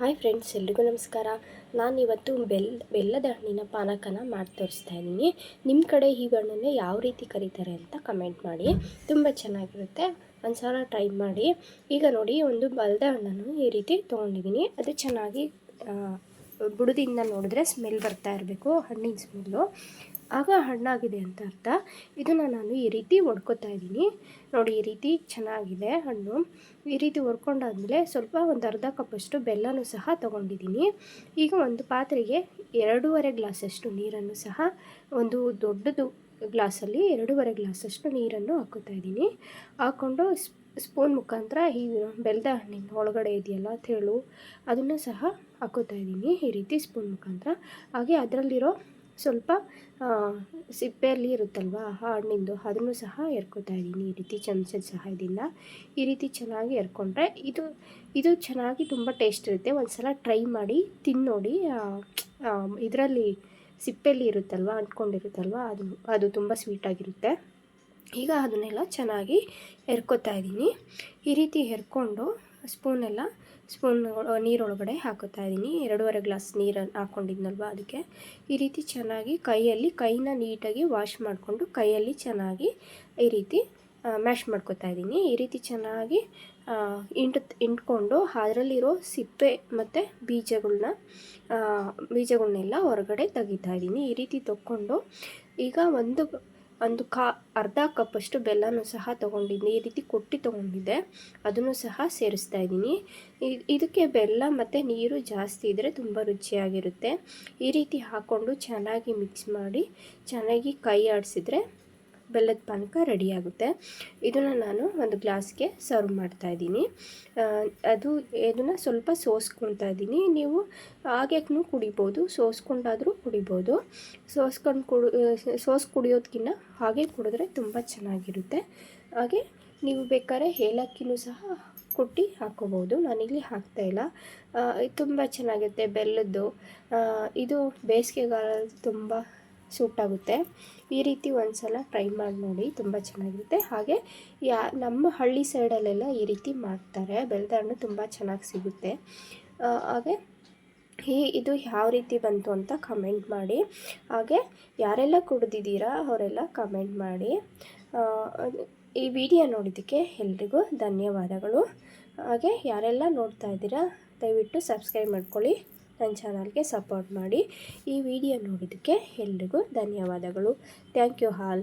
Hi friends, ಎಲ್ರಿಗೂ ನಮಸ್ಕಾರ. ನಾನಿವತ್ತು ಬೆಲ್ಲದ ಹಣ್ಣಿನ ಪಾನಕನ ಮಾಡಿ ತೋರಿಸ್ತಾ ಇದ್ದೀನಿ. ನಿಮ್ಮ ಕಡೆ ಈ ಹಣ್ಣನ್ನು ಯಾವ ರೀತಿ ಕರೀತಾರೆ ಅಂತ ಕಮೆಂಟ್ ಮಾಡಿ. ತುಂಬ ಚೆನ್ನಾಗಿರುತ್ತೆ, ಒಂದು ಸಲ ಟ್ರೈ ಮಾಡಿ. ಈಗ ನೋಡಿ, ಒಂದು ಬೆಲ್ಲದ ಹಣ್ಣನ್ನು ಈ ರೀತಿ ತೊಗೊಂಡಿದ್ದೀನಿ. ಅದು ಚೆನ್ನಾಗಿ ಬುಡದಿಂದ ನೋಡಿದ್ರೆ ಸ್ಮೆಲ್ ಬರ್ತಾ ಇರಬೇಕು, ಹಣ್ಣಿನ ಸ್ಮೆಲ್ಲು. ಆಗ ಹಣ್ಣಾಗಿದೆ ಅಂತ ಅರ್ಥ. ಇದನ್ನು ನಾನು ಈ ರೀತಿ ಒಡ್ಕೊತಾ ಇದ್ದೀನಿ. ನೋಡಿ, ಈ ರೀತಿ ಚೆನ್ನಾಗಿದೆ ಹಣ್ಣು. ಈ ರೀತಿ ಒಡ್ಕೊಂಡಾದ್ಮೇಲೆ ಸ್ವಲ್ಪ ಒಂದು ಅರ್ಧ ಕಪ್ಪಷ್ಟು ಬೆಲ್ಲನೂ ಸಹ ತೊಗೊಂಡಿದ್ದೀನಿ. ಈಗ ಒಂದು ಪಾತ್ರೆಗೆ 2.5 ಗ್ಲಾಸಷ್ಟು ನೀರನ್ನು ಸಹ, ಒಂದು ದೊಡ್ಡದು ಗ್ಲಾಸಲ್ಲಿ 2.5 ಗ್ಲಾಸಷ್ಟು ನೀರನ್ನು ಹಾಕೋತಾ ಇದ್ದೀನಿ. ಹಾಕ್ಕೊಂಡು ಸ್ಪೂನ್ ಮುಖಾಂತರ ಈ ಬೆಲ್ಲದ ಹಣ್ಣಿನ ಒಳಗಡೆ ಇದೆಯಲ್ಲ ತೆಳು, ಅದನ್ನು ಸಹ ಹಾಕೋತಾ ಇದ್ದೀನಿ ಈ ರೀತಿ ಸ್ಪೂನ್ ಮುಖಾಂತರ. ಹಾಗೆ ಅದರಲ್ಲಿರೋ ಸ್ವಲ್ಪ ಸಿಪ್ಪೆಯಲ್ಲಿ ಇರುತ್ತಲ್ವ ಆ ಹಣ್ಣಿಂದು, ಅದನ್ನು ಸಹ ಎರ್ಕೋತಾ ಇದ್ದೀನಿ ಈ ರೀತಿ ಚಮಚದ ಸಹಾಯದಿಂದ. ಈ ರೀತಿ ಚೆನ್ನಾಗಿ ಎರ್ಕೊಂಡ್ರೆ ಇದು ಚೆನ್ನಾಗಿ ತುಂಬ ಟೇಸ್ಟ್ ಇರುತ್ತೆ. ಒಂದು ಸಲ ಟ್ರೈ ಮಾಡಿ ತಿನ್ನೋಡಿ. ಇದರಲ್ಲಿ ಸಿಪ್ಪೆಯಲ್ಲಿ ಇರುತ್ತಲ್ವ, ಅಂಟ್ಕೊಂಡಿರುತ್ತಲ್ವ, ಅದು ತುಂಬ ಸ್ವೀಟಾಗಿರುತ್ತೆ. ಈಗ ಅದನ್ನೆಲ್ಲ ಚೆನ್ನಾಗಿ ಎರ್ಕೋತಾ ಇದ್ದೀನಿ. ಈ ರೀತಿ ಎರ್ಕೊಂಡು ಸ್ಪೂನ್ ನೀರೊಳಗಡೆ ಹಾಕೋತಾ ಇದ್ದೀನಿ. 2.5 ಗ್ಲಾಸ್ ನೀರನ್ನು ಹಾಕ್ಕೊಂಡಿದ್ನಲ್ವ, ಅದಕ್ಕೆ ಈ ರೀತಿ ಚೆನ್ನಾಗಿ ಕೈನ ನೀಟಾಗಿ ವಾಶ್ ಮಾಡಿಕೊಂಡು ಕೈಯಲ್ಲಿ ಚೆನ್ನಾಗಿ ಈ ರೀತಿ ಮ್ಯಾಶ್ ಮಾಡ್ಕೋತಾ ಇದ್ದೀನಿ. ಈ ರೀತಿ ಚೆನ್ನಾಗಿ ಇಂಟ್ಕೊಂಡು ಅದರಲ್ಲಿರೋ ಸಿಪ್ಪೆ ಮತ್ತು ಬೀಜಗಳನ್ನೆಲ್ಲ ಹೊರಗಡೆ ತೆಗಿತಾ ಇದ್ದೀನಿ. ಈ ರೀತಿ ತಗೊಂಡು ಈಗ ಅರ್ಧ ಕಪ್ಪಷ್ಟು ಬೆಲ್ಲನೂ ಸಹ ತೊಗೊಂಡಿದ್ದೀನಿ. ಈ ರೀತಿ ಕೊಟ್ಟಿ ತೊಗೊಂಡಿದ್ದೆ, ಅದನ್ನು ಸಹ ಸೇರಿಸ್ತಾ ಇದ್ದೀನಿ. ಇದಕ್ಕೆ ಬೆಲ್ಲ ಮತ್ತು ನೀರು ಜಾಸ್ತಿ ಇದ್ದರೆ ತುಂಬ ರುಚಿಯಾಗಿರುತ್ತೆ. ಈ ರೀತಿ ಹಾಕ್ಕೊಂಡು ಚೆನ್ನಾಗಿ ಮಿಕ್ಸ್ ಮಾಡಿ ಚೆನ್ನಾಗಿ ಕೈ ಆಡಿಸಿದ್ರೆ ಬೆಲ್ಲದ ಪಾನಕ ರೆಡಿಯಾಗುತ್ತೆ. ಇದನ್ನು ನಾನು ಒಂದು ಗ್ಲಾಸ್ಗೆ ಸರ್ವ್ ಮಾಡ್ತಾಯಿದ್ದೀನಿ. ಇದನ್ನು ಸ್ವಲ್ಪ ಸೋಸ್ಕೊಳ್ತಾ ಇದ್ದೀನಿ. ನೀವು ಹಾಗೇನೂ ಕುಡಿಬೋದು, ಸೋಸ್ಕೊಂಡಾದರೂ ಕುಡಿಬೋದು. ಕುಡಿಯೋದಕ್ಕಿಂತ ಹಾಗೆ ಕುಡಿದ್ರೆ ತುಂಬ ಚೆನ್ನಾಗಿರುತ್ತೆ. ಹಾಗೆ ನೀವು ಬೇಕಾದ್ರೆ ಏಲಕ್ಕಿನೂ ಸಹ ಕುಟ್ಟಿ ಹಾಕ್ಕೋಬೋದು. ನಾನಿಲ್ಲಿ ಹಾಕ್ತಾಯಿಲ್ಲ. ತುಂಬ ಚೆನ್ನಾಗಿರುತ್ತೆ ಬೆಲ್ಲದ್ದು. ಇದು ಬೇಸಿಗೆಗಾಲದಲ್ಲಿ ತುಂಬ ಸೂಟಾಗುತ್ತೆ. ಈ ರೀತಿ ಒಂದು ಸಲ ಟ್ರೈ ಮಾಡಿ ನೋಡಿ, ತುಂಬ ಚೆನ್ನಾಗಿರುತ್ತೆ. ಹಾಗೆ ನಮ್ಮ ಹಳ್ಳಿ ಸೈಡಲ್ಲೆಲ್ಲ ಈ ರೀತಿ ಮಾಡ್ತಾರೆ. ಬೆಲ್ಲದ ಹಣ್ಣು ತುಂಬ ಚೆನ್ನಾಗಿ ಸಿಗುತ್ತೆ. ಹಾಗೆ ಇದು ಯಾವ ರೀತಿ ಬಂತು ಅಂತ ಕಮೆಂಟ್ ಮಾಡಿ. ಹಾಗೆ ಯಾರೆಲ್ಲ ಕುಡಿದಿದ್ದೀರಾ ಅವರೆಲ್ಲ ಕಮೆಂಟ್ ಮಾಡಿ. ಈ ವಿಡಿಯೋ ನೋಡಿದ್ದಕ್ಕೆ ಎಲ್ರಿಗೂ ಧನ್ಯವಾದಗಳು. ಹಾಗೆ ಯಾರೆಲ್ಲ ನೋಡ್ತಾ ಇದ್ದೀರಾ ದಯವಿಟ್ಟು ಸಬ್ಸ್ಕ್ರೈಬ್ ಮಾಡ್ಕೊಳ್ಳಿ, ನನ್ನ ಚಾನಲ್ಗೆ ಸಪೋರ್ಟ್ ಮಾಡಿ. ಈ ವಿಡಿಯೋ ನೋಡಿದ್ದಕ್ಕೆ ಎಲ್ರಿಗೂ ಧನ್ಯವಾದಗಳು. Thank you all.